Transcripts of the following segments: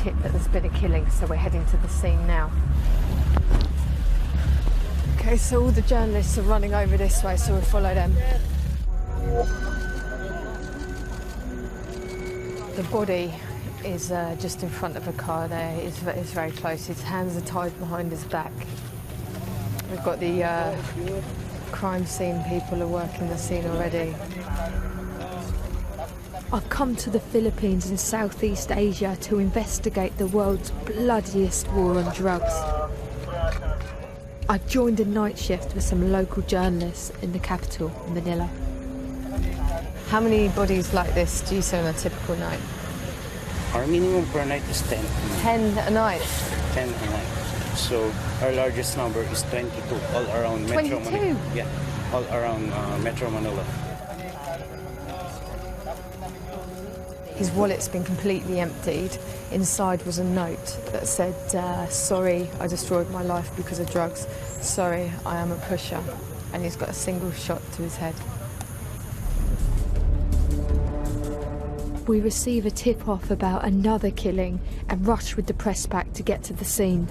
tip that there's been a killing, so we're heading to the scene now. Okay, so all the journalists are running over this way, so we'll follow them. The body is just in front of a car there. It's very close. His hands are tied behind his back. We've got the crime scene people are working the scene already. I've come to the Philippines in Southeast Asia to investigate the world's bloodiest war on drugs. I've joined a night shift with some local journalists in the capital, Manila. How many bodies like this do you see on a typical night? Our minimum per night is 10. 10 a night? 10 a night. So our largest number is 22 all around 22? Metro Manila. Yeah, all around Metro Manila. His wallet's been completely emptied. Inside was a note that said, sorry, I destroyed my life because of drugs. Sorry, I am a pusher. And he's got a single shot to his head. We receive a tip-off about another killing and rush with the press pack to get to the scene.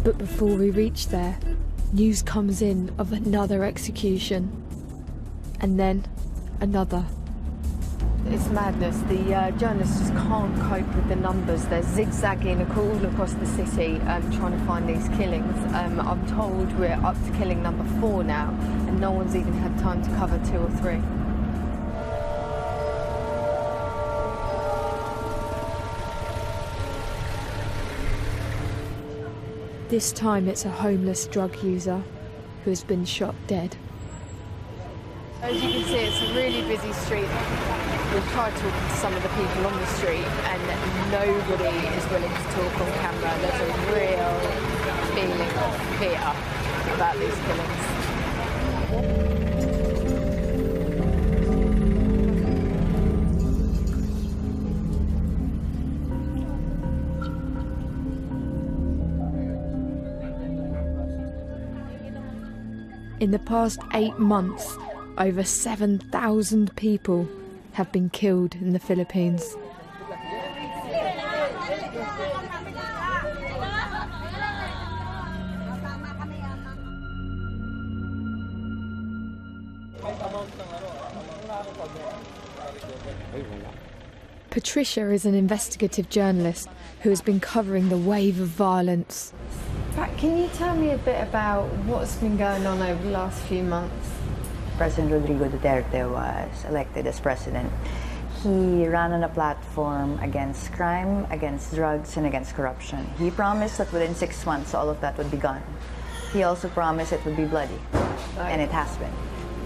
But before we reach there, news comes in of another execution. And then another. It's madness. The journalists just can't cope with the numbers. They're zigzagging all across the city trying to find these killings. I'm told we're up to killing number 4 now, and no one's even had time to cover 2 or 3. This time it's a homeless drug user who has been shot dead. As you can see, it's a really busy street. We've tried talking to some of the people on the street and nobody is willing to talk on camera. There's a real feeling of fear about these killings. In the past 8 months, over 7,000 people have been killed in the Philippines. Patricia is an investigative journalist who has been covering the wave of violence. Can you tell me a bit about what's been going on over the last few months? President Rodrigo Duterte was elected as president. He ran on a platform against crime, against drugs, and against corruption. He promised that within 6 months all of that would be gone. He also promised it would be bloody, and it has been.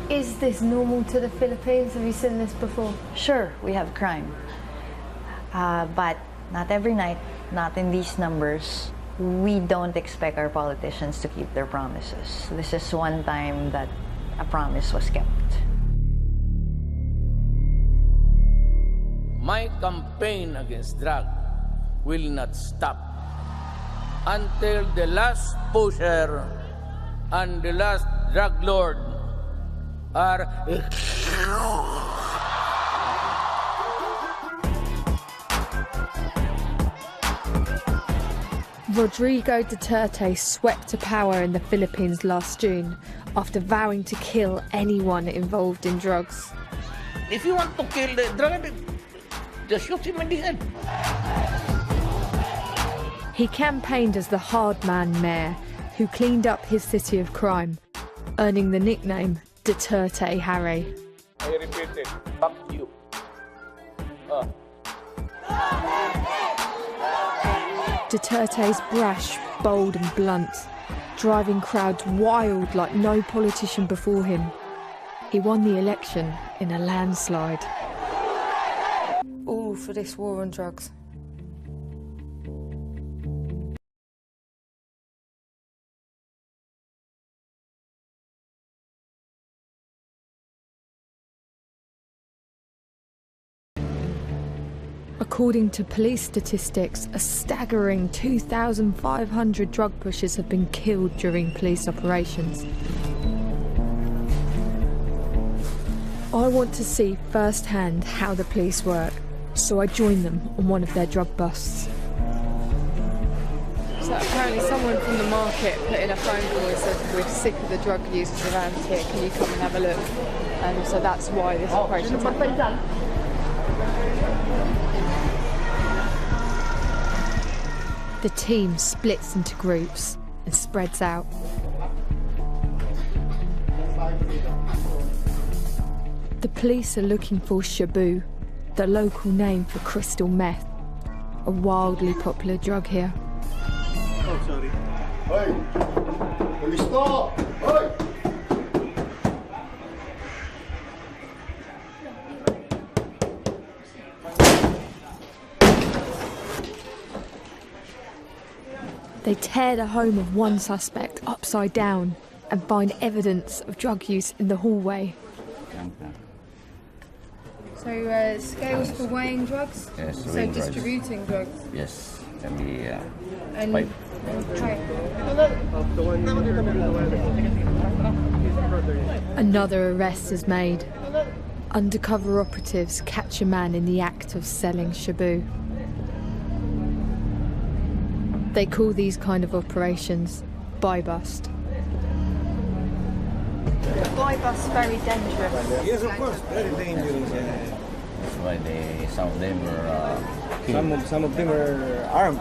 Is this normal to the Philippines? Have you seen this before? Sure, we have crime, but not every night, not in these numbers. We don't expect our politicians to keep their promises. This is one time that a promise was kept. My campaign against drug will not stop until the last pusher and the last drug lord are Rodrigo Duterte swept to power in the Philippines last June after vowing to kill anyone involved in drugs. if you want to kill the drug addict, just shoot him in the head. He campaigned as the hard man mayor who cleaned up his city of crime, earning the nickname Duterte Harry. I repeat it, fuck you. Duterte's brash, bold and blunt, driving crowds wild like no politician before him. He won the election in a landslide. All for this war on drugs. According to police statistics, a staggering 2,500 drug pushers have been killed during police operations. I want to see firsthand how the police work, so I joined them on one of their drug busts. So apparently someone from the market put in a phone call and said, we're sick of the drug users around here, can you come and have a look? And so that's why this operation's happening. The team splits into groups and spreads out. The police are looking for Shabu, the local name for crystal meth, a wildly popular drug here. Oh, sorry. Hoy! Police to! Hoy! They tear the home of one suspect upside down and find evidence of drug use in the hallway. So scales for weighing drugs? Yes, so weighing distributing drugs? Yes, can be And pipe. Another arrest is made. Undercover operatives catch a man in the act of selling Shabu. They call these kind of operations buy bust. Buy bus very dangerous. Yes, of course. Very dangerous. That's why some of them were killed. Some of them are armed.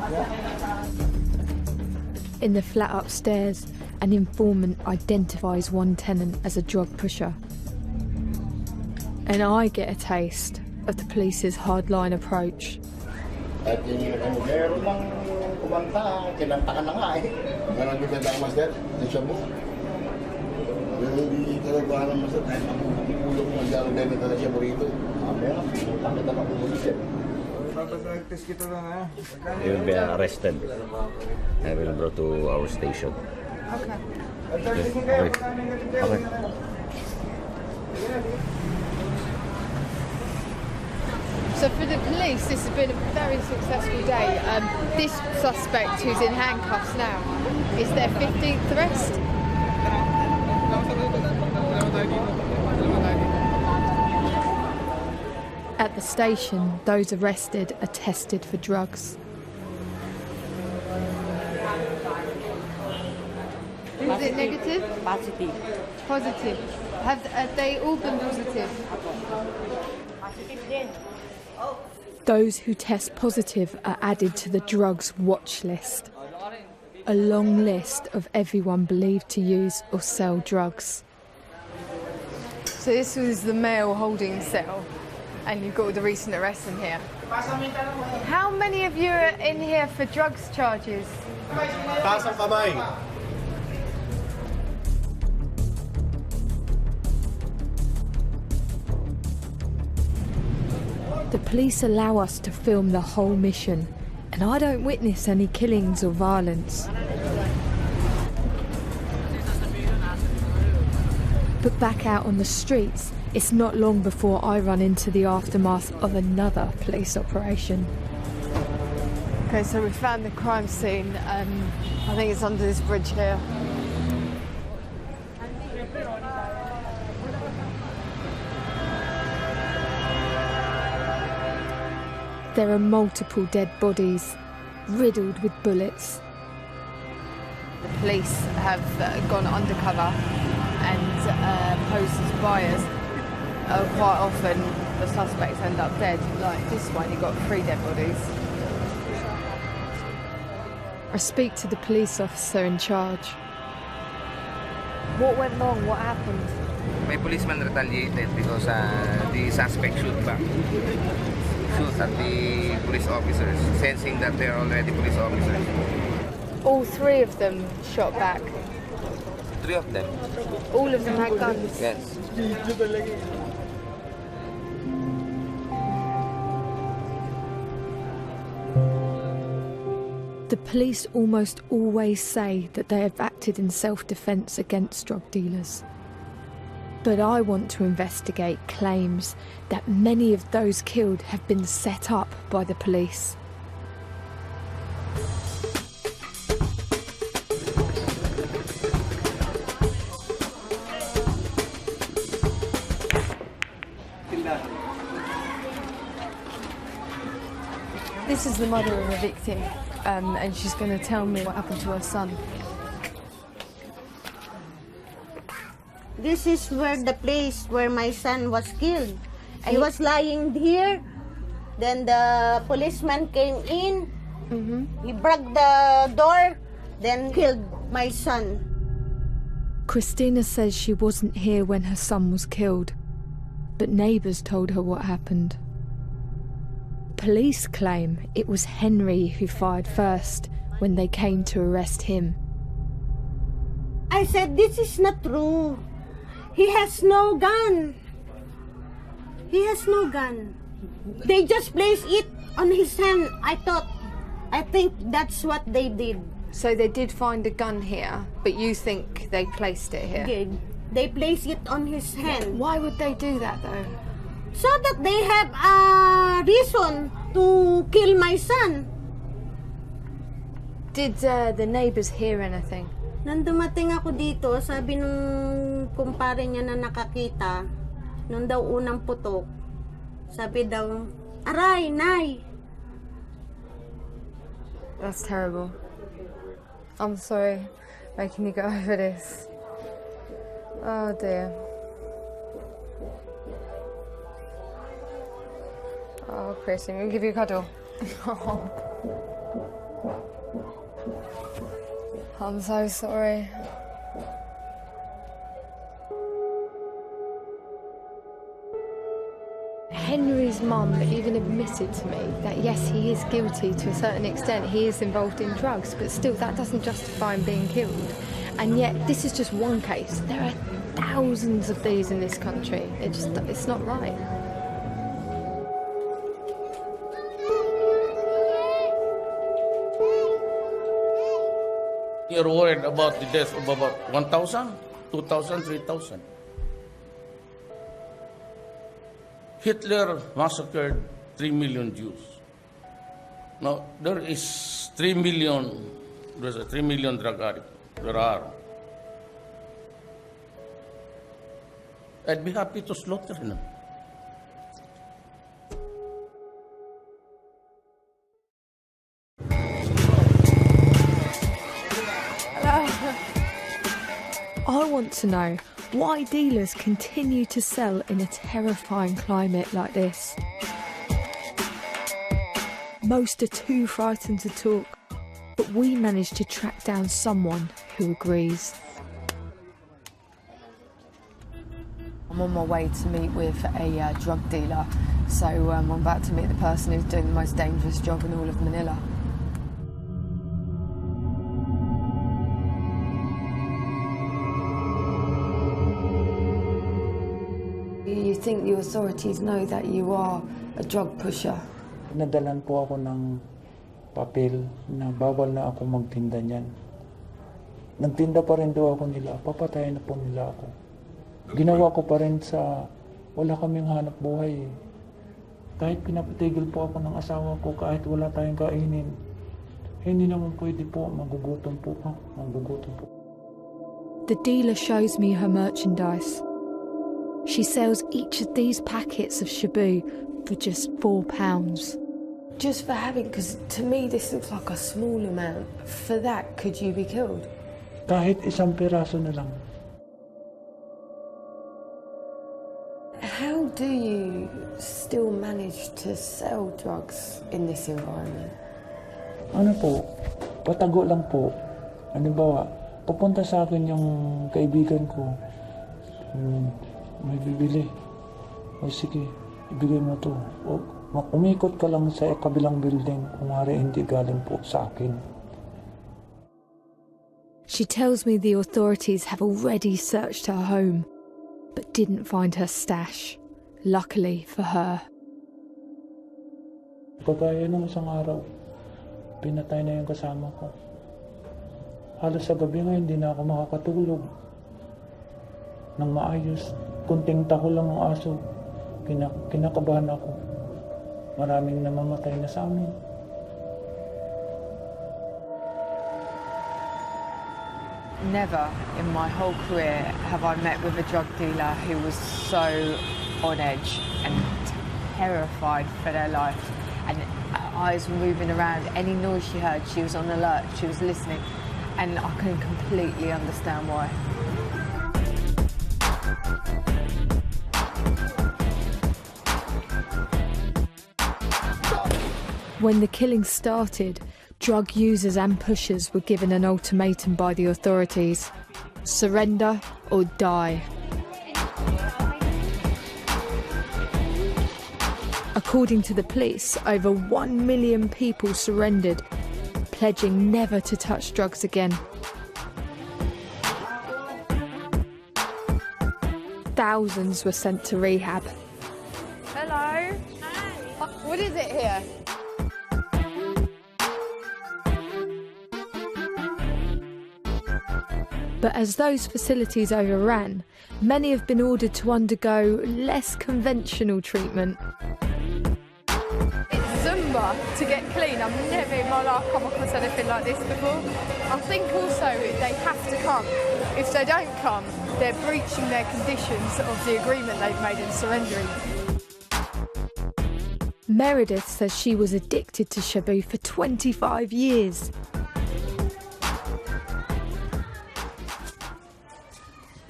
In the flat upstairs, an informant identifies one tenant as a drug pusher. And I get a taste of the police's hardline approach. At meron lang kumanta, kinanta ka na nga eh. Ngayon bibenta ang master, yung siya mo. Hindi talaga naman master, kahit magpulong mo, hindi alam bibenta na siya mo rito. Mamaya, takita na pumunod siya. Papapractice kita lang ha. They will be arrested. They will be brought to our station. Okay. Okay. So for the police, this has been a very successful day. This suspect, who's in handcuffs now, is their 15th arrest. At the station, those arrested are tested for drugs. Is it negative? Positive. Positive. Have they all been positive? Positive din. Those who test positive are added to the drugs watch list, a long list of everyone believed to use or sell drugs. So this was the male holding cell, and you've got all the recent arrests in here. How many of you are in here for drugs charges? Taas ang kamay. The police allow us to film the whole mission, and I don't witness any killings or violence. But back out on the streets, it's not long before I run into the aftermath of another police operation. Okay, so we found the crime scene. I think it's under this bridge here. There are multiple dead bodies, riddled with bullets. The police have gone undercover and posed as buyers. Quite often the suspects end up dead. Like this one, you got 3 dead bodies. I speak to the police officer in charge. What went wrong? What happened? My policeman retaliated because the suspect shoot at the police officers, sensing that they're already police officers. All 3 of them shot back. 3 of them. All of them had guns. Yes. The police almost always say that they have acted in self-defense against drug dealers. But I want to investigate claims that many of those killed have been set up by the police. This is the mother of a victim, and she's going to tell me what happened to her son. This is where the place where my son was killed. He was lying here. Then the policeman came in. He broke the door, then killed my son. Christina says she wasn't here when her son was killed, but neighbours told her what happened. Police claim it was Henry who fired first when they came to arrest him. I said, this is not true. He has no gun. He has no gun. They just placed it on his hand. I think that's what they did. So they did find a gun here, but you think they placed it here? They placed it on his hand. Why would they do that though? So that they have a reason to kill my son. Did the neighbours hear anything? Nang dumating ako dito, sabi nung kumpare niya na nakakita, nung daw unang putok, sabi daw, aray, nay. That's terrible. I'm sorry making you go over this. Oh dear. Oh, Chris, I'm going to give you a cuddle. I'm so sorry. Henry's mum even admitted to me that yes, he is guilty to a certain extent. He is involved in drugs, but still that doesn't justify him being killed. And yet this is just one case. There are thousands of these in this country. It's not right. You're worried about the death of about 1,000, 2,000, 3,000. Hitler massacred 3 million Jews. Now, there's a 3 million drug addicts. There are. I'd be happy to slaughter them. I want to know why dealers continue to sell in a terrifying climate like this. Most are too frightened to talk, but we managed to track down someone who agrees. I'm on my way to meet with a drug dealer, so I'm about to meet the person who's doing the most dangerous job in all of Manila. You think the authorities know that you are a drug pusher? Nadalan po ako ng papel na bawal na ako magtinda niyan. Nagtinda pa rin daw ako nila, papatayin na po nila ako. Ginawa ko pa rin sa wala kaming hanap buhay. Kahit pinapatigil po ako ng asawa ko, kahit wala tayong kainin, hindi naman pwede po, magugutom po. The dealer shows me her merchandise. She sells each of these packets of shabu for just £4. Just for having, because to me this looks like a small amount. For that, could you be killed? Kahit isang piraso na lang. How do you still manage to sell drugs in this environment? Ano po, patago lang po. Halimbawa, pupunta sa akin yung kaibigan ko. May bibili. O sige, ibigay mo to. O, umikot ka lang sa kabilang building kung hindi galing po sa akin. She tells me the authorities have already searched her home, but didn't find her stash. Luckily for her. Kagaya ng isang araw, pinatay na yung kasama ko. Halos sa gabi nga, hindi na ako makakatulog nang maayos. Kunting taho lang ang aso. Kinakabahan ako. Maraming namamatay na sa amin. Never in my whole career have I met with a drug dealer who was so on edge and terrified for their life. And eyes were moving around. Any noise she heard, she was on alert, she was listening. And I can completely understand why. When the killing started, drug users and pushers were given an ultimatum by the authorities: surrender or die. According to the police, over 1 million people surrendered, pledging never to touch drugs again. Thousands were sent to rehab. Hello. Hi. What is it here? But as those facilities overran, many have been ordered to undergo less conventional treatment. It's Zumba to get clean. I've never in my life come across anything like this before. I think also they have to come. If they don't come, they're breaching their conditions of the agreement they've made in surrendering. Meredith says she was addicted to Shabu for 25 years.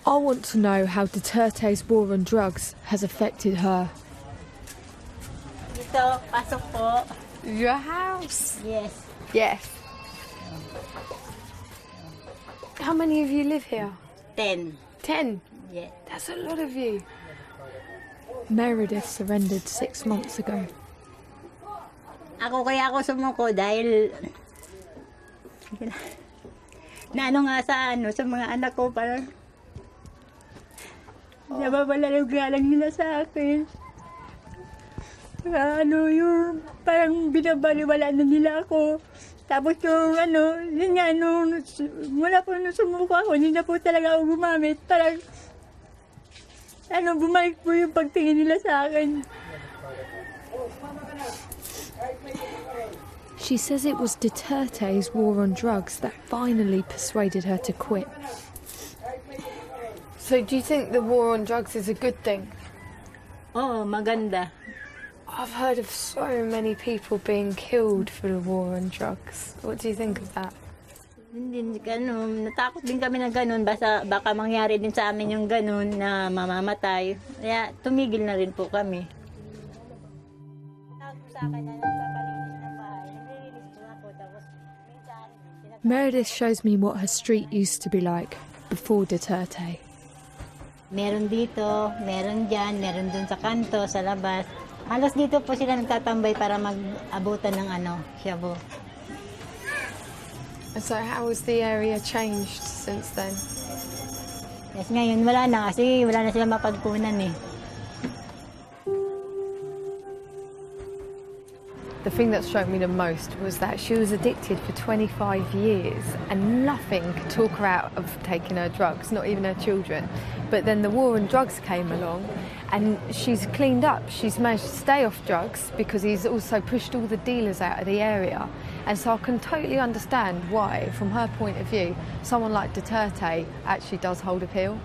I want to know how Duterte's war on drugs has affected her. Dito, pasok po. Your house? Yes. Yes. How many of you live here? 10. 10? Yeah. That's a lot of you. Meredith surrendered 6 months ago. Kaya ako sumuko dahil naano nga sa mga anak ko, parang nababala yung galang nila sa akin. Yung parang binabaliwala na nila ako. Tapos yun nga, mula po nung sumuko ako, hindi na po talaga ako gumamit. Parang, bumalik po yung pagtingin nila sa akin. She says it was Duterte's war on drugs that finally persuaded her to quit. So do you think the war on drugs is a good thing? Oo, maganda. I've heard of so many people being killed for the war on drugs. What do you think of that? Hindi, natakot din kami na ganun. Baka mangyari din sa amin yung ganun na mamamatay. Kaya tumigil na rin po kami. Meredith shows me what her street used to be like before Duterte. Meron dito, meron dyan, meron dun sa kanto, sa labas. Halos dito po sila nagtatambay para mag-abutan ng shabu. So how has the area changed since then? Yes, ngayon wala na kasi wala na sila mapagkunan eh. The thing that struck me the most was that she was addicted for 25 years and nothing could talk her out of taking her drugs, not even her children. But then the war on drugs came along and she's cleaned up. She's managed to stay off drugs because he's also pushed all the dealers out of the area. And so I can totally understand why, from her point of view, someone like Duterte actually does hold appeal.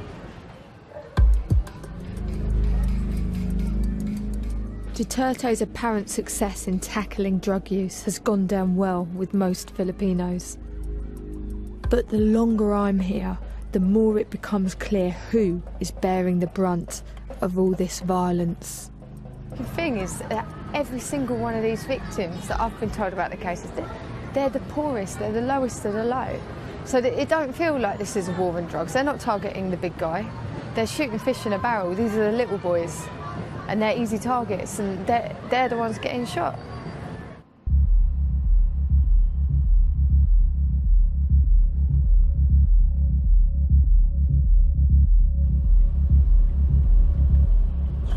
Duterte's apparent success in tackling drug use has gone down well with most Filipinos. But the longer I'm here, the more it becomes clear who is bearing the brunt of all this violence. The thing is that every single one of these victims that I've been told about the cases, they're the poorest, they're the lowest of the low. So it don't feel like this is a war on drugs. They're not targeting the big guy. They're shooting fish in a barrel. These are the little boys. And they're easy targets, and they're the ones getting shot.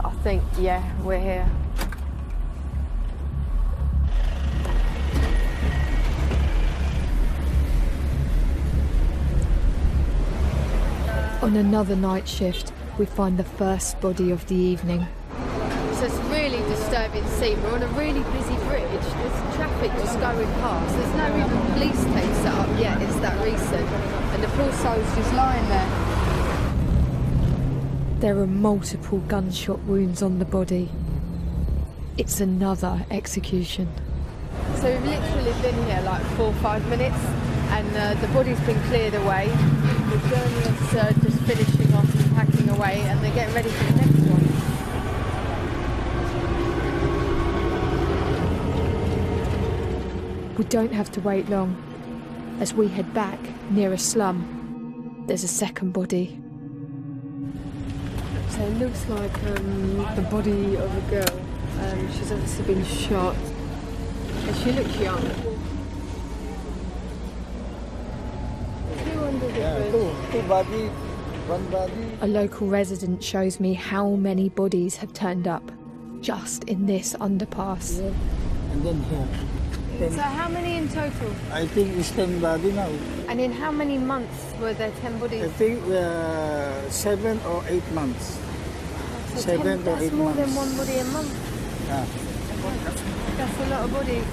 I think, yeah, we're here. On another night shift, we find the first body of the evening. So it's a really disturbing scene. We're on a really busy bridge. There's traffic just going past. There's no even police tape set up yet. It's that recent. And the poor soul's just lying there. There are multiple gunshot wounds on the body. It's another execution. So we've literally been here like 4 or 5 minutes, and the body's been cleared away. The journalists are just finishing off and packing away, and they're getting ready for the next one. We don't have to wait long. As we head back near a slum, there's a second body. So it looks like the body of a girl. She's obviously been shot, and she looks young. Two body, one body. A local resident shows me how many bodies have turned up just in this underpass. Yeah. And then here. So how many in total? I think it's 10 body now. And in how many months were there 10 bodies? I think 7 or 8 months. So 7 or 8 that's more months. than one body a month. Yeah. That's a lot of bodies.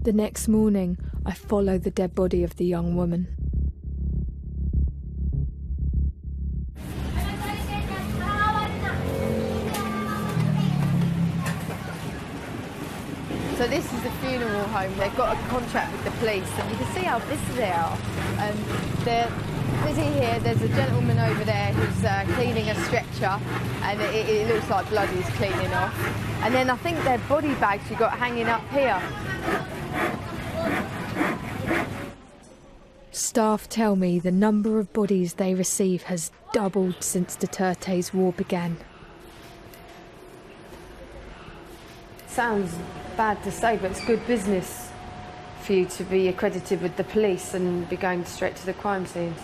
The next morning, I follow the dead body of the young woman. So this is the funeral home. They've got a contract with the police, and you can see how busy they are. They're busy here. There's a gentleman over there who's cleaning a stretcher, and it looks like blood he's cleaning off. And then I think their body bags you've got hanging up here. Staff tell me the number of bodies they receive has doubled since Duterte's war began. Sounds bad to say, but it's good business for you to be accredited with the police and be going straight to the crime scenes.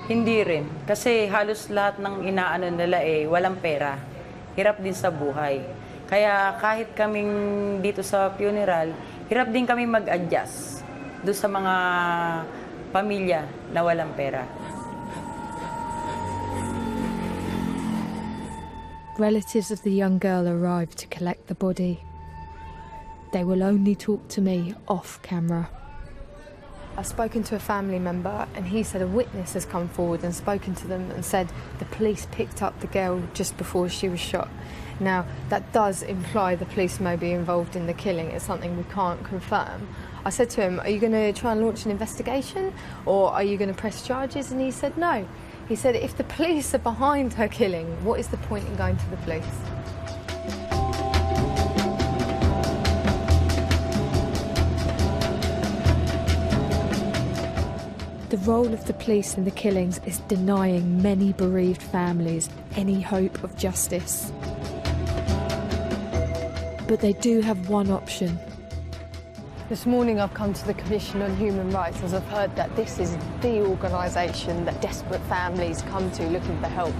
Hindi rin. Kasi halos lahat ng inaano nila walang pera. Hirap din sa buhay. Kaya kahit kaming dito sa funeral, hirap din kami mag-adjust doon sa mga pamilya na walang pera. Relatives of the young girl arrived to collect the body. They will only talk to me off camera. I've spoken to a family member, and he said a witness has come forward and spoken to them and said the police picked up the girl just before she was shot. Now, that does imply the police may be involved in the killing. It's something we can't confirm. I said to him, are you going to try and launch an investigation, or are you going to press charges? And he said no. He said if the police are behind her killing, what is the point in going to the police? The role of the police in the killings is denying many bereaved families any hope of justice. But they do have one option. This morning I've come to the Commission on Human Rights as I've heard that this is the organisation that desperate families come to looking for help.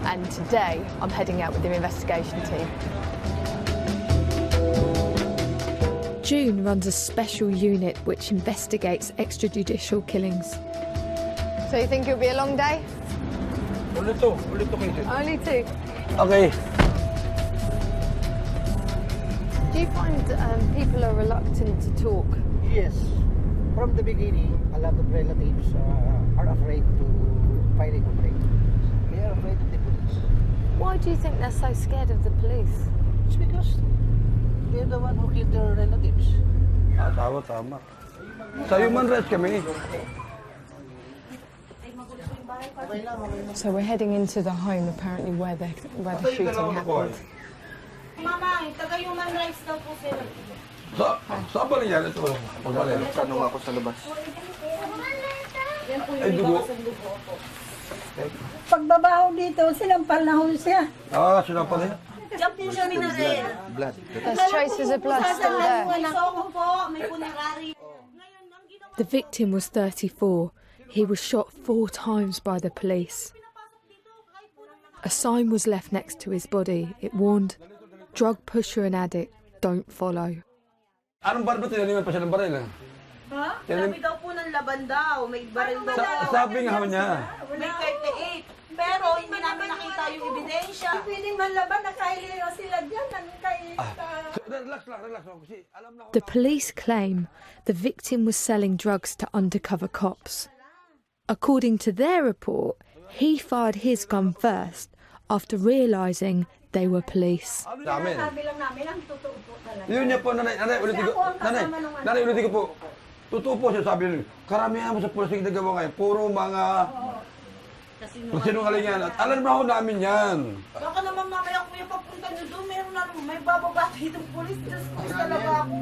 And today I'm heading out with their investigation team. June runs a special unit which investigates extrajudicial killings. So you think it'll be a long day? Only two cases. Only two? Okay. Do you find people are reluctant to talk? Yes. From the beginning, a lot of relatives are afraid to file a complaint. They are afraid of the police. Why do you think they're so scared of the police? It's because they're the one who killed their relatives. Tama. Sa human rights kami. So we're heading into the home apparently where the shooting happened. Mama, taga-human rights daw po sila. Saan ba nangyari ito? Tanong ako sa labas. Yan po yung iba sa dugo po. Pagbabaho dito, sinampal na ho siya. Sinampal niya? Diyan po siya minarin. Blood. There's traces of blood still there. The victim was 34. He was shot 4 times by the police. A sign was left next to his body. It warned, drug pusher and addict, don't follow. Anong baril ba tinaniman pa siya ng baril? Ha? Sabi daw po ng laban daw. May baril daw. Sabi nga niya. May 38. Pero hindi namin nakita yung ebidensya. Hindi pwedeng manlaban. Nakailira sila dyan. Relax lang. The police claim the victim was selling drugs to undercover cops. According to their report, he fired his gun first after realising they were police. Yun niya po, nanay, ulitin ko po. Totoo po siya sabi niyo. Karamihan mo sa pulis yung nagawa ngayon, puro mga sinungalingan. At alam mo namin yan. Baka naman mamaya kuya papunta niyo doon, may bababati itong pulis. Diyos ko talaga ako.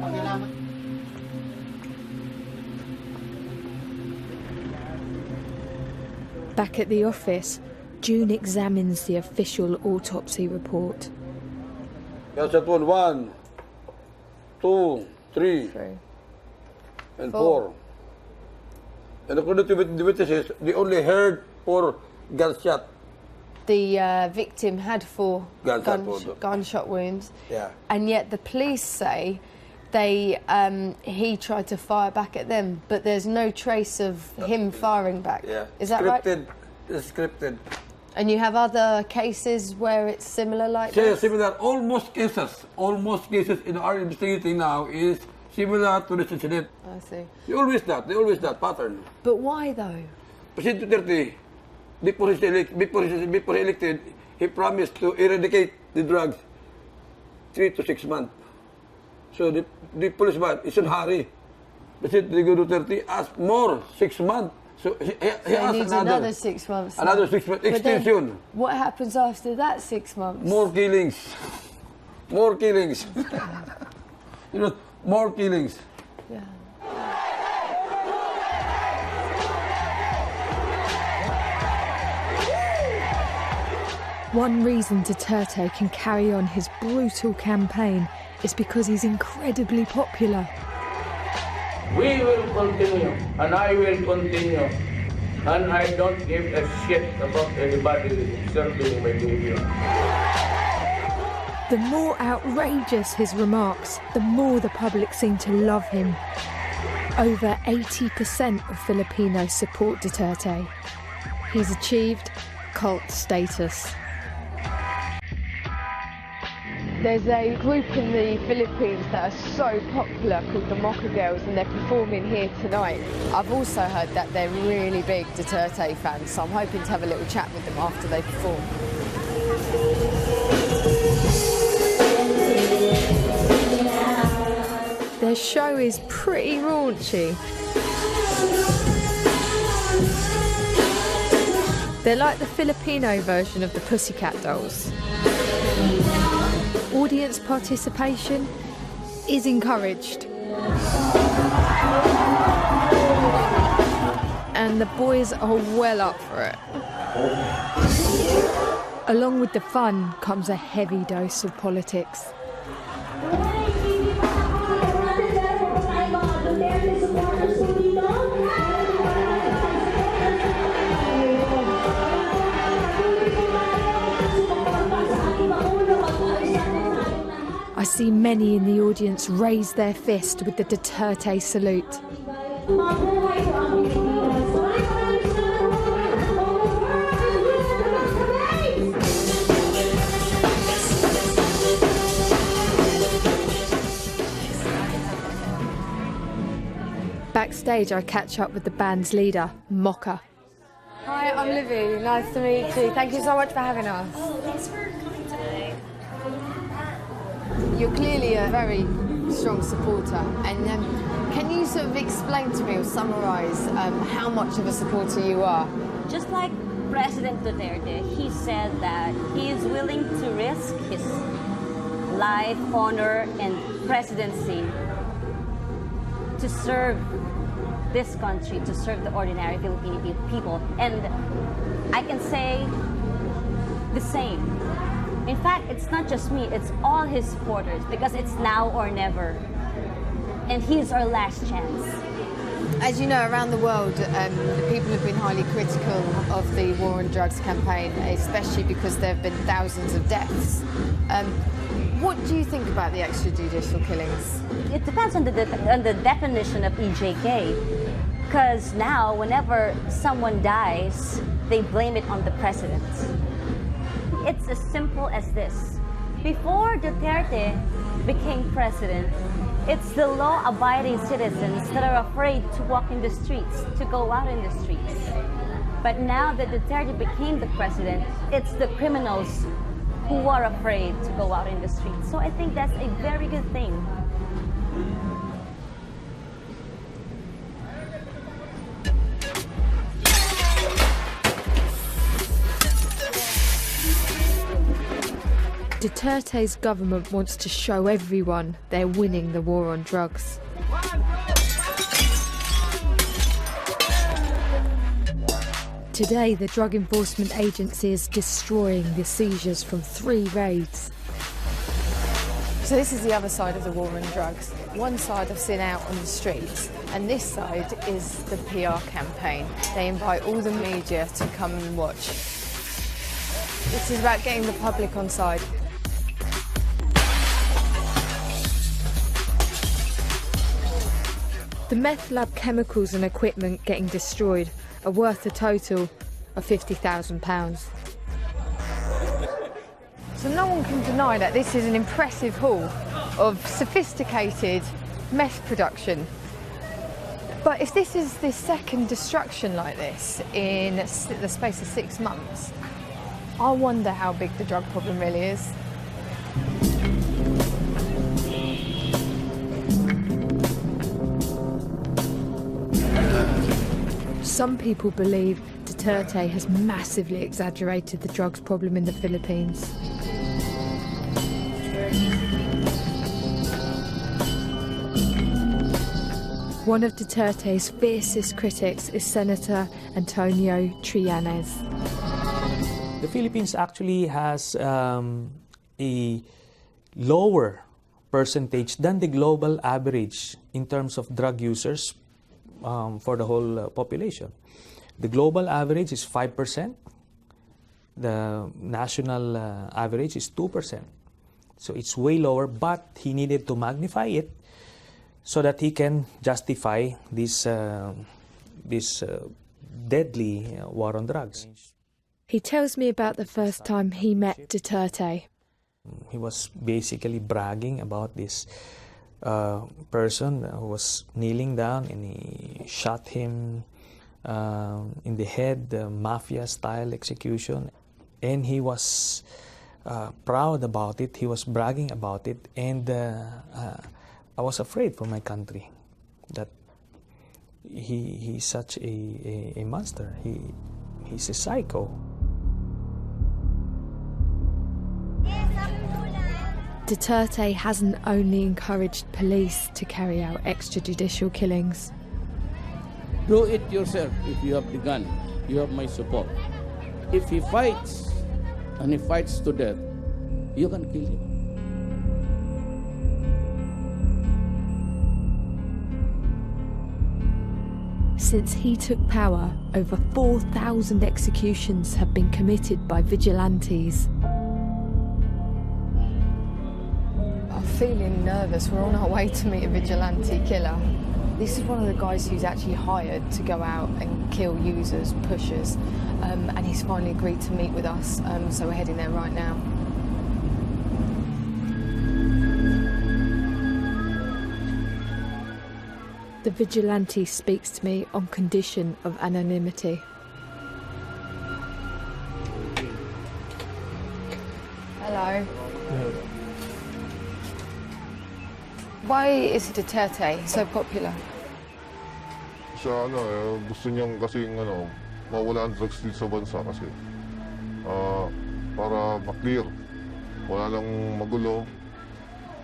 Back at the office, June examines the official autopsy report. Yes, that one. 1, 2, 3, and 4. And according to the witnesses, they only heard 4 gunshot. The victim had 4 gunshot wounds. Yeah. And yet the police say he tried to fire back at them, but there's no trace of him firing back. Yeah. Is that right? It's scripted. And you have other cases where it's similar like Yeah, this? similar. Almost cases in our investigating now is similar to this incident. I see. They always that pattern. But why though? President Duterte, before he elected, he promised to eradicate the drugs 3 to 6 months. So the policeman is in a hurry. President Duterte asked more, 6 months. So he asked needs another 6 months. Another 6 months extension. What happens after that 6 months? More killings. More killings. More killings. Yeah. One reason Duterte can carry on his brutal campaign is because he's incredibly popular. We will continue, and I will continue, and I don't give a shit about anybody observing my behavior. The more outrageous his remarks, the more the public seem to love him. Over 80% of Filipinos support Duterte. He's achieved cult status. There's a group in the Philippines that are so popular called the Mocha Girls, and they're performing here tonight. I've also heard that they're really big Duterte fans, so I'm hoping to have a little chat with them after they perform. Their show is pretty raunchy. They're like the Filipino version of the Pussycat Dolls. Audience participation is encouraged. And the boys are well up for it. Along with the fun comes a heavy dose of politics. I see many in the audience raise their fist with the Duterte salute. Backstage, I catch up with the band's leader, Mocha. Hi, I'm Livy. Nice to meet you. Thank you so much for having us. Thanks for coming today. You're clearly a very strong supporter, and can you sort of explain to me or summarise how much of a supporter you are? Just like President Duterte, he said that he is willing to risk his life, honor, and presidency to serve this country, to serve the ordinary Filipino people. And I can say the same. In fact, it's not just me, it's all his supporters, because it's now or never. And he's our last chance. As you know, around the world, the people have been highly critical of the war on drugs campaign, especially because there have been thousands of deaths. What do you think about the extrajudicial killings? It depends on the definition of EJK. Because now, whenever someone dies, they blame it on the president. It's as simple as this. Before Duterte became president, it's the law-abiding citizens that are afraid to walk in the streets, to go out in the streets. But now that Duterte became the president, it's the criminals who are afraid to go out in the streets. So I think that's a very good thing. Duterte's government wants to show everyone they're winning the war on drugs. Today, the Drug Enforcement Agency is destroying the seizures from 3 raids. So this is the other side of the war on drugs. One side I've seen out on the streets, and this side is the PR campaign. They invite all the media to come and watch. This is about getting the public on side. The meth lab chemicals and equipment getting destroyed are worth a total of £50,000. So no one can deny that this is an impressive haul of sophisticated meth production. But if this is the second destruction like this in the space of 6 months, I wonder how big the drug problem really is. Some people believe Duterte has massively exaggerated the drugs problem in the Philippines. One of Duterte's fiercest critics is Senator Antonio Trillanes. The Philippines actually has a lower percentage than the global average in terms of drug users for the whole population. The global average is 5%. The national average is 2%. So it's way lower, but he needed to magnify it so that he can justify this deadly war on drugs. He tells me about the first time he met Duterte. He was basically bragging about this person who was kneeling down, and he shot him in the head, mafia-style execution. And he was proud about it, he was bragging about it, and I was afraid for my country that he's such a monster, he's a psycho. Duterte hasn't only encouraged police to carry out extrajudicial killings. Do it yourself if you have the gun. You have my support. If he fights, and he fights to death, you can kill him. Since he took power, over 4,000 executions have been committed by vigilantes. I'm feeling nervous. We're on our way to meet a vigilante killer. This is one of the guys who's actually hired to go out and kill users, pushers, and he's finally agreed to meet with us, so we're heading there right now. The vigilante speaks to me on condition of anonymity. Hello. Why is Duterte so popular? Gusto niyang kasing mawala ang drugs dito sa bansa kasi para ma-clear, wala lang magulo,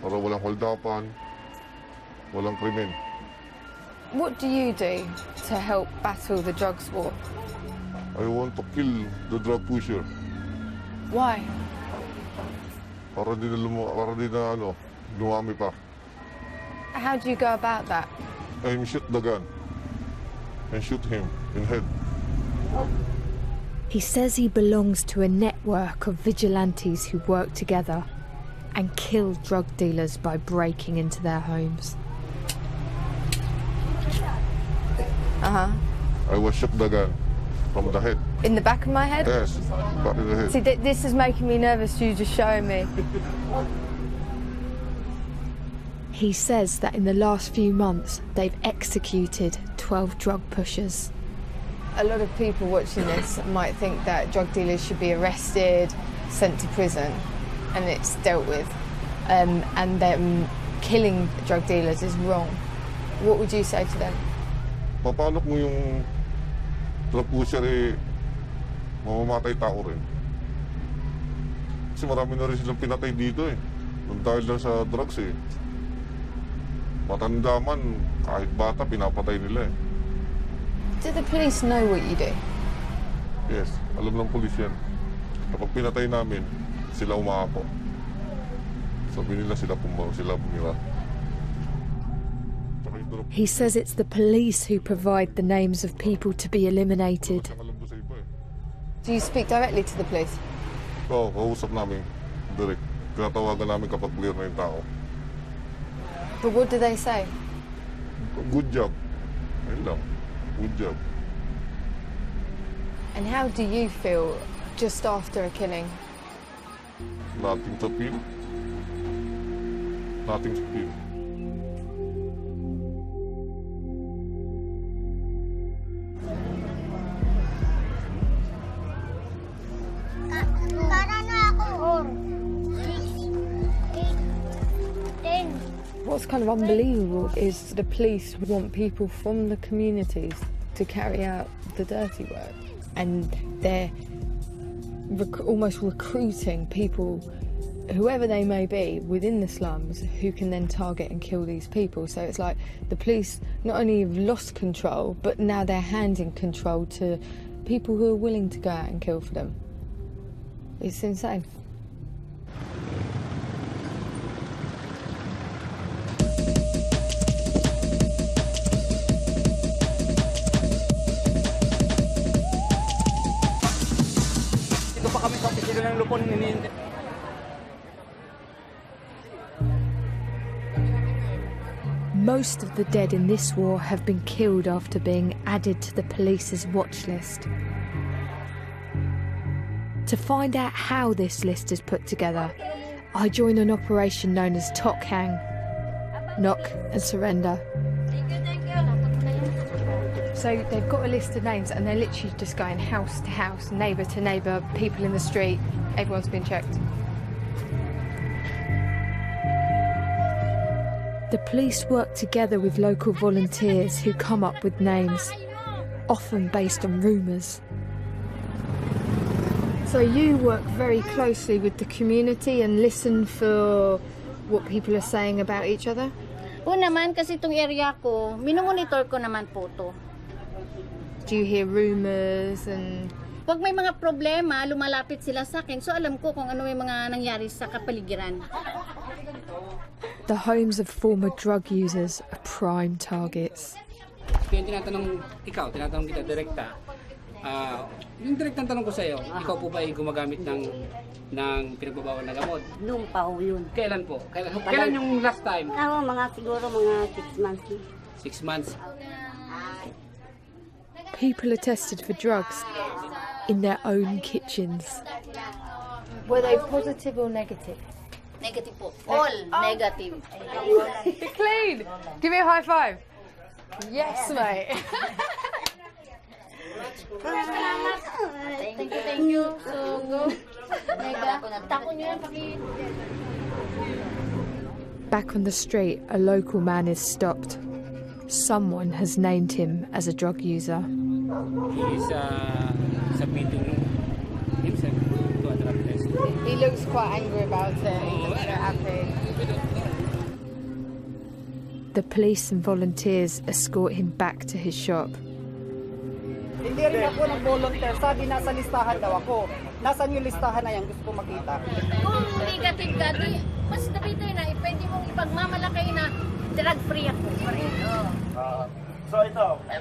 para walang holdapan, walang krimen. What do you do to help battle the drugs war? I want to kill the drug pusher. Why? Para di na lumami pa. How do you go about that? I shoot the gun and shoot him in head. He says he belongs to a network of vigilantes who work together and kill drug dealers by breaking into their homes. I was shot the gun from the head. In the back of my head? Yes, back in the head. See, this is making me nervous, you just showing me. He says that in the last few months, they've executed 12 drug pushers. A lot of people watching this might think that drug dealers should be arrested, sent to prison, and it's dealt with. And them killing drug dealers is wrong. What would you say to them? Paano kung yung drug pusher mamamatay tao rin? Kasi marami na rin silang pinatay dito dahil lang sa drugs Matanda man, kahit bata, pinapatay nila Do the police know what you do? Yes, alam ng pulis yan. Kapag pinatay namin, sila umaapo. Sabi nila sila bumira. He says it's the police who provide the names of people to be eliminated. Do you speak directly to the police? Oo, kausap namin direct. Tinatawagan namin kapag clear na yung tao. But what do they say? Good job. Ayun lang. Good job. And how do you feel just after a killing? Nothing to feel. Nothing to feel. What's kind of unbelievable is the police want people from the communities to carry out the dirty work, and they're almost recruiting people, whoever they may be, within the slums who can then target and kill these people. So it's like the police not only have lost control, but now they're handing control to people who are willing to go out and kill for them. It's insane. Most of the dead in this war have been killed after being added to the police's watch list. To find out how this list is put together, I join an operation known as Tok Hang, knock and surrender. So they've got a list of names and they're literally just going house to house, neighbour to neighbour, people in the street, everyone's been checked. The police work together with local volunteers who come up with names, often based on rumours. So you work very closely with the community and listen for what people are saying about each other? Po naman, kasi itong area ko, minumonitor ko naman po to. Do you hear rumours and... Pag may mga problema, lumalapit sila sa akin, so alam ko kung ano yung mga nangyari sa kapaligiran. The homes of former drug users are prime targets. Yung tinatanong kita direkta. Yung direktang tanong ko sa iyo, ikaw po ba ay gumagamit ng pinagbabawal na gamot? Noong pa ho yun. Kailan po? Kailan yung last time? Siguro mga 6 months. 6 months. People are tested for drugs in their own kitchens. Were they positive or negative? Negative po. All negative. You're clean. Give me a high five. Yes, mate. Thank you. So, go. Back on the street, a local man is stopped. Someone has named him as a drug user. He is submitting himself to a drug test. He looks quite angry about it. He doesn't look happy. The police and volunteers escort him back to his shop. Hindi rin ako nag-volunteer. Sabi nasa listahan daw ako. Nasaan yung listahan na yan? Gusto ko makita. Kung negative ka, mas nabitay na, pwede mong ipagmamalakay na drug-free ako. So ito. I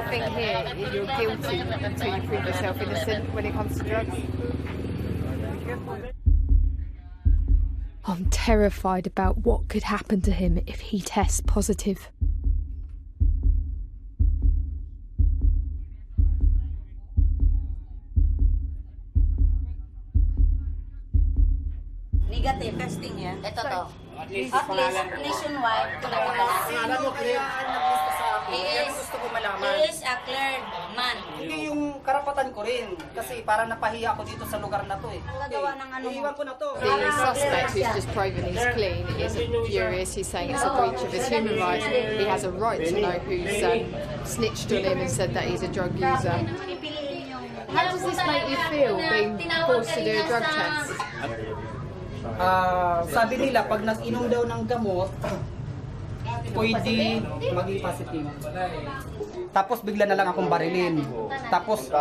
think here you're guilty until you prove yourself innocent when it comes to drugs. I'm terrified about what could happen to him if he tests positive. Negative testing yan. Ito to. At least nationwide. Alam mo, clear. Naglista sa Yan ang gusto ko malaman. He is a cleared man. Hindi yung karapatan ko rin. Kasi parang napahiya ako dito sa lugar na to eh. Iiwan ko na to. The suspect who's just proven he's clean is furious. He's saying it's a breach of his human rights. He has a right to know who's snitched on him and said that he's a drug user. How does this make you feel, being forced to do a drug test? Sabi nila, pag nag-inom daw ng gamot, pwede maging positive. Tapos bigla na lang akong barilin. Tapos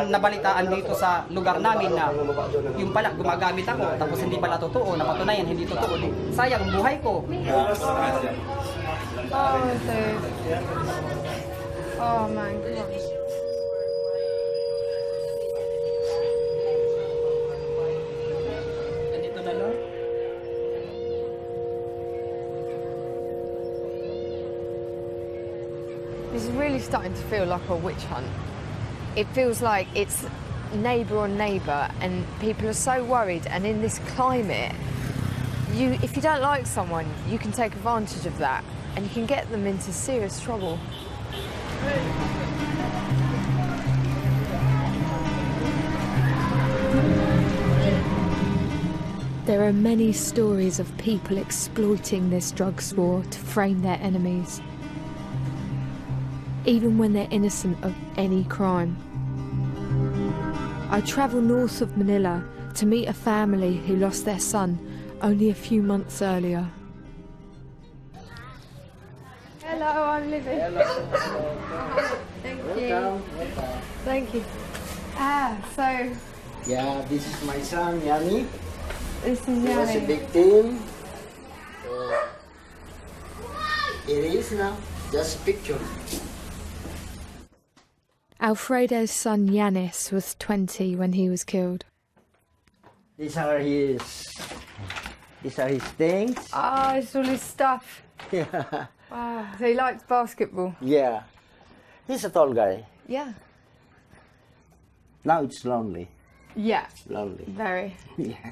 nabalitaan dito sa lugar namin na yung pala gumagamit ako, tapos hindi pala totoo, napatunayan hindi totoo. Sayang ang buhay ko. Oh, dude. Oh my God. This is really starting to feel like a witch hunt. It feels like it's neighbour on neighbour and people are so worried, and in this climate, if you don't like someone, you can take advantage of that and you can get them into serious trouble. There are many stories of people exploiting this drugs war to frame their enemies, even when they're innocent of any crime. I travel north of Manila to meet a family who lost their son only a few months earlier. Hello, I'm Livy. Thank you. Thank you. So... Yeah, this is my son, Yanni. This is He was a Yanni. victim. It is now just a picture. Alfredo's son Yanis was 20 when he was killed. These are his things. Oh, it's all his stuff. Yeah. Wow. So he likes basketball. Yeah. He's a tall guy. Yeah. Now it's lonely. Yeah. Lonely. Very. Yeah.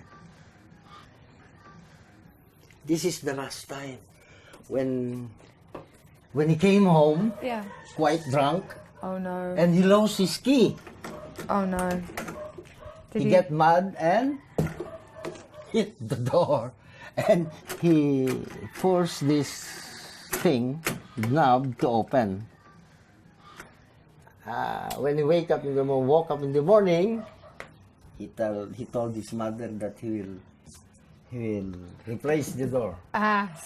This is the last time when he came home, Yeah. quite drunk, Oh no. and he lost his key. Oh no. He get mad and hit the door, and he forced this thing, knob, to open. When he woke up in the morning, he told his mother that he will replace the door.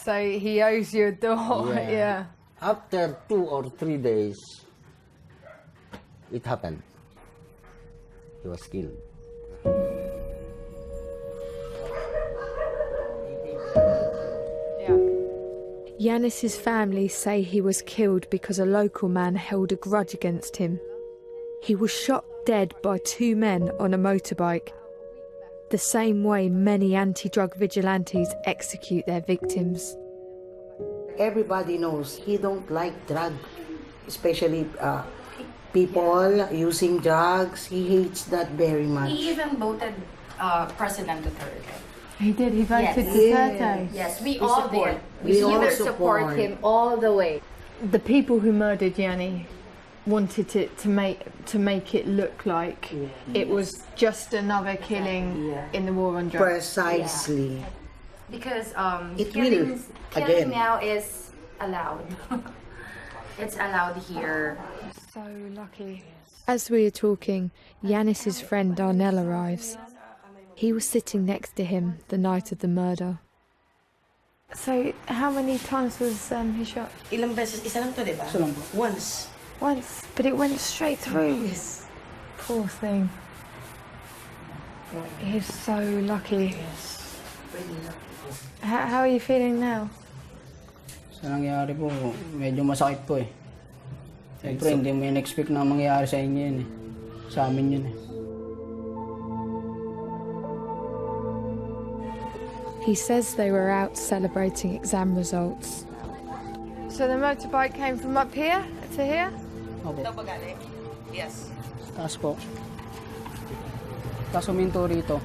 So he owes you a door. Yeah. After 2 or 3 days, it happened. He was killed. Yanis's family say he was killed because a local man held a grudge against him. He was shot dead by 2 men on a motorbike, the same way many anti-drug vigilantes execute their victims. Everybody knows he don't like drug, especially people using drugs. He hates that very much. He even voted President Duterte. He did. He voted Yes. Duterte. Yes, we all did. We all support him all the way. The people who murdered Yanni wanted to make it look like it was just another killing in the war on drugs. Precisely. Because It killing will, again. now is allowed. It's allowed here. So lucky. As we are talking, Yanis's friend Darnell arrives. He was sitting next to him the night of the murder. So how many times was he shot? Ilang beses? Isa lang to, di ba? Isa lang po. Once. Once, but it went straight through. Yes. Poor thing. He's so lucky. Really lucky. How are you feeling now? Sa nangyari po, medyo masakit po eh. Siyempre, hindi mo in-expect na mangyayari sa inyo yun eh. Sa amin yun eh. He says they were out celebrating exam results. So the motorbike came from up here to here? Opo. Yes. Taas po. Tapos huminto rito.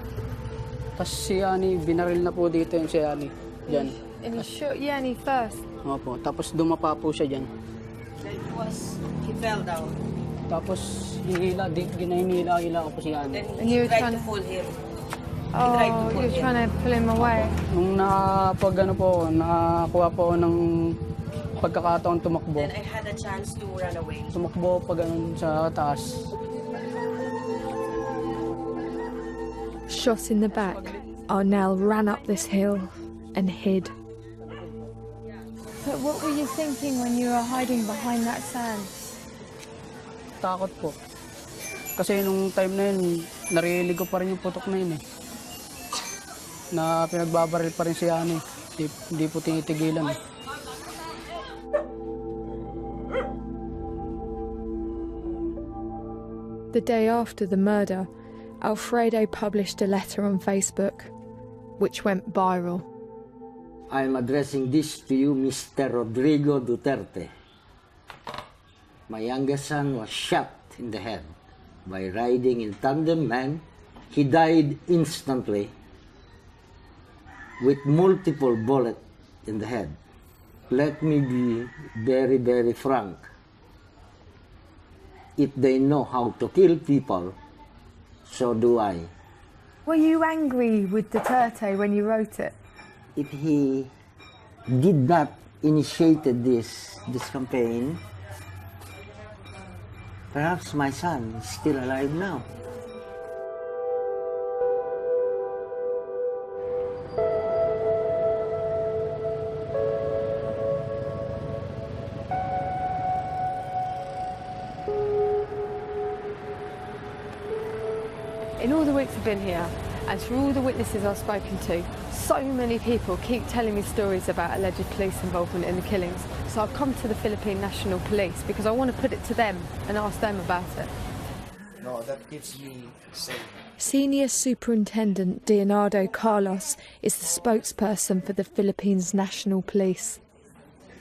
Tapos si Yani, binaril na po dito yung si Yani. Diyan. And he shot Yanni first? Opo. Tapos dumapa po siya dyan. Tapos, he fell down. Tapos ginahila ko po siya. Then And he you were tried trying to pull him. Oh, you're trying to pull him away. Nung nakakuha po ako ng pagkakataon tumakbo. Then I had a chance to run away. Tumakbo pag sa taas. Shot in the back, Arnell ran up this hill and hid. But what were you thinking when you were hiding behind that sand? Takot po. Kasi nung time na yun, narinig ko pa rin yung putok na yun eh. Na pinagbabaril pa rin siya ano eh. Hindi po tinitigilan eh. The day after the murder, Alfredo published a letter on Facebook, which went viral. I am addressing this to you, Mr. Rodrigo Duterte. My youngest son was shot in the head by riding in tandem man. He died instantly with multiple bullets in the head. Let me be very, very frank. If they know how to kill people, so do I. Were you angry with Duterte when you wrote it? If he did not initiated this campaign, perhaps my son is still alive now. In all the weeks I've been here, and through all the witnesses I've spoken to, so many people keep telling me stories about alleged police involvement in the killings. So I've come to the Philippine National Police because I want to put it to them and ask them about it. No, that keeps me safe. Senior Superintendent Leonardo Carlos is the spokesperson for the Philippines National Police.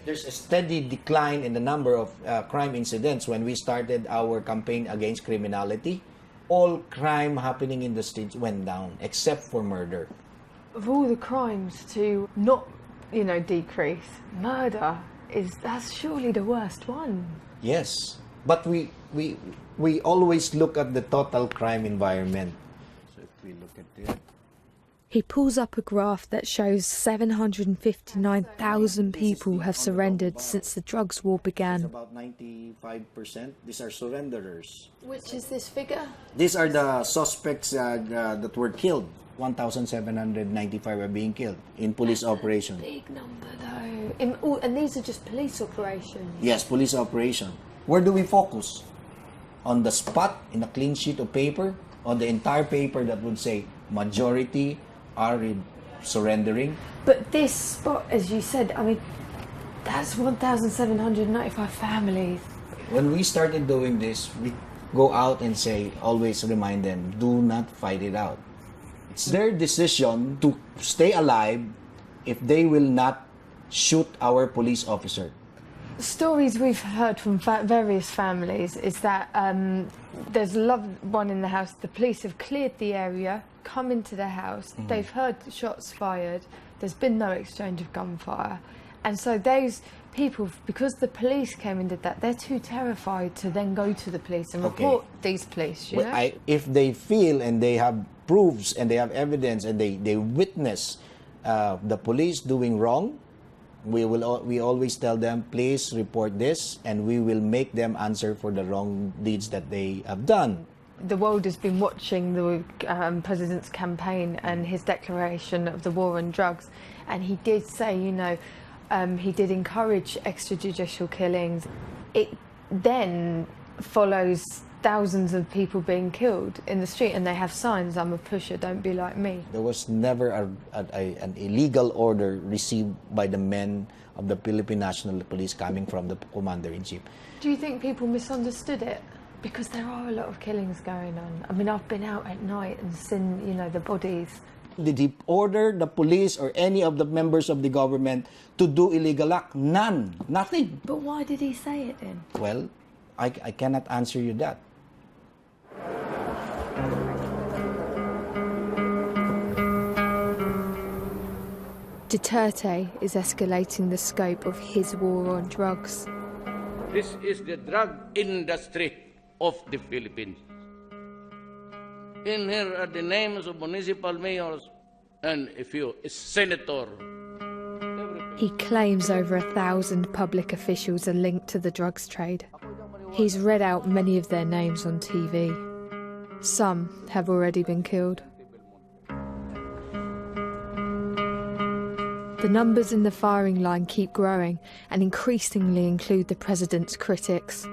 There's a steady decline in the number of crime incidents. When we started our campaign against criminality, all crime happening in the streets went down, except for murder. Of all the crimes to not, decrease, murder that's surely the worst one. Yes, but we always look at the total crime environment. So if we look at it. He pulls up a graph that shows 759,000 people have surrendered since the drugs war began. About 95%, these are surrenderers. Which is this figure? These are the suspects that were killed. 1,795 are being killed in police operations. Big number though. And these are just police operations? Yes, police operation. Where do we focus? On the spot, in a clean sheet of paper, on the entire paper that would say majority are surrendering. But this spot, as you said, that's 1,795 families. When we started doing this, we go out and say, always remind them, do not fight it out. It's their decision to stay alive if they will not shoot our police officer. Stories we've heard from various families is that there's a loved one in the house, the police have cleared the area, come into the house, they've heard shots fired, there's been no exchange of gunfire. And so those people, because the police came and did that, they're too terrified to then go to the police and report these police, you know? If they feel and they have proofs and they have evidence and they witness the police doing wrong, we always tell them, please report this, and we will make them answer for the wrong deeds that they have done. The world has been watching the president's campaign and his declaration of the war on drugs, and he did say, he did encourage extrajudicial killings. It then follows thousands of people being killed in the street, and they have signs, I'm a pusher, don't be like me. There was never an illegal order received by the men of the Philippine National Police coming from the Commander-in-Chief. Do you think people misunderstood it? Because there are a lot of killings going on. I've been out at night and seen, the bodies. Did he order the police or any of the members of the government to do illegal act? None. Nothing. But why did he say it then? Well, I cannot answer you that. Duterte is escalating the scope of his war on drugs. This is the drug industry of the Philippines. In here are the names of municipal mayors and a few senators. He claims over 1,000 public officials are linked to the drugs trade. He's read out many of their names on TV. Some have already been killed. The numbers in the firing line keep growing and increasingly include the president's critics.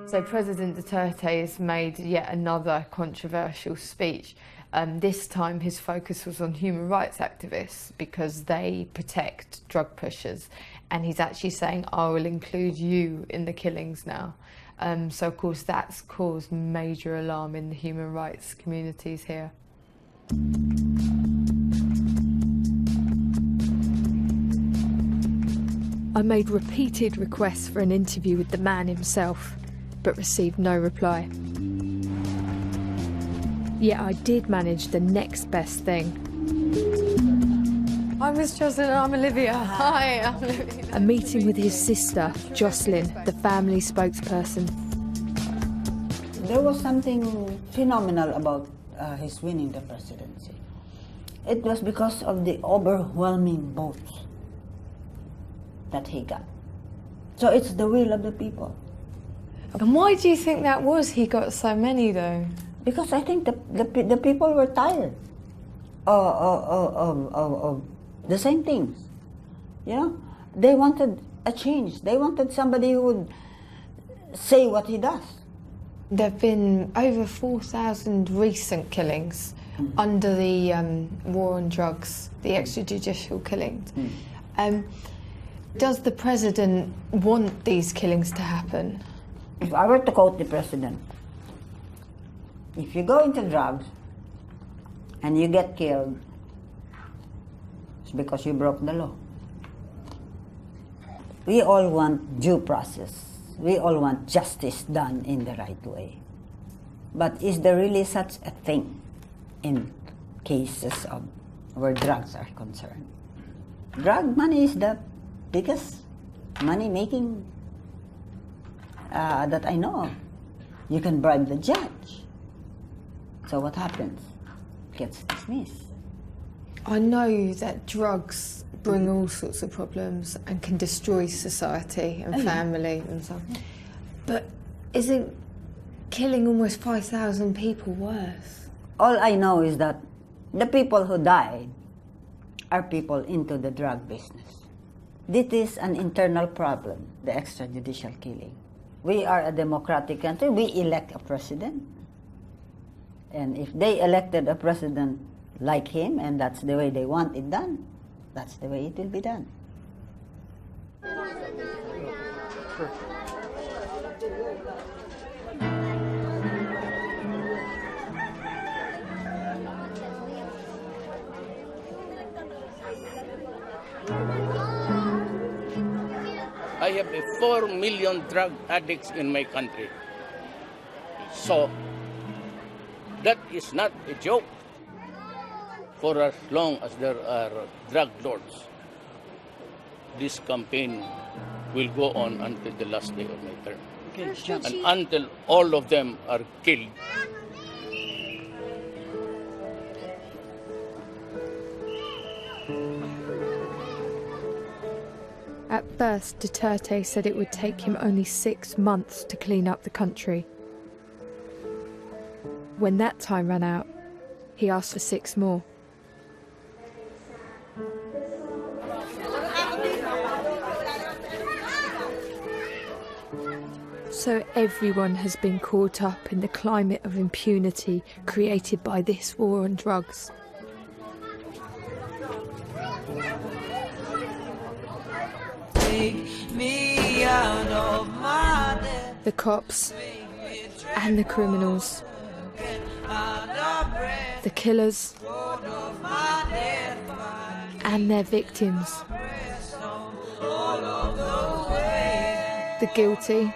So President Duterte has made yet another controversial speech. This time his focus was on human rights activists because they protect drug pushers. And he's actually saying, I will include you in the killings now. So of course that's caused major alarm in the human rights communities here. I made repeated requests for an interview with the man himself, but received no reply. Yet I did manage the next best thing. Hi, Miss Jocelyn, I'm Olivia. Hi, I'm Olivia. A meeting with his sister, Jocelyn, the family spokesperson. There was something phenomenal about his winning the presidency. It was because of the overwhelming votes that he got. So it's the will of the people. And why do you think that was? He got so many, though. Because I think the people were tired of the same things. You know, they wanted a change. They wanted somebody who would say what he does. There have been over 4,000 recent killings under the war on drugs, the extrajudicial killings. Does the president want these killings to happen? If I were to quote the president, if you go into drugs and you get killed, it's because you broke the law. We all want due process. We all want justice done in the right way. But is there really such a thing in cases of where drugs are concerned? Drug money is the biggest money making that I know of. You can bribe the judge. So what happens? It gets dismissed. I know that drugs bring all sorts of problems and can destroy society and family and stuff. But isn't killing almost 5,000 people worse? All I know is that the people who died are people into the drug business. This is an internal problem, the extrajudicial killing. We are a democratic country. We elect a president. And if they elected a president like him, and that's the way they want it done, that's the way it will be done. I have 4 million drug addicts in my country. So, that is not a joke. For as long as there are drug lords, this campaign will go on until the last day of my term. And until all of them are killed. At first, Duterte said it would take him only 6 months to clean up the country. When that time ran out, he asked for 6 more. So everyone has been caught up in the climate of impunity created by this war on drugs. Take me out of my debt. The cops and the criminals, the killers and their victims, the guilty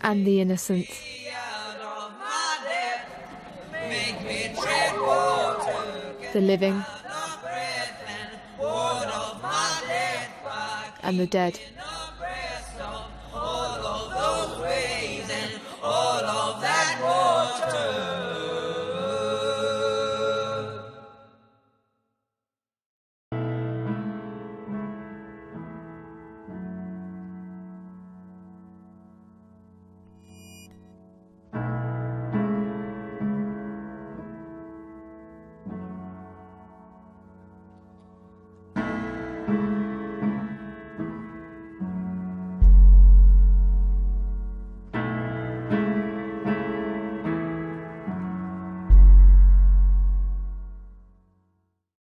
and the innocent. The living and the dead.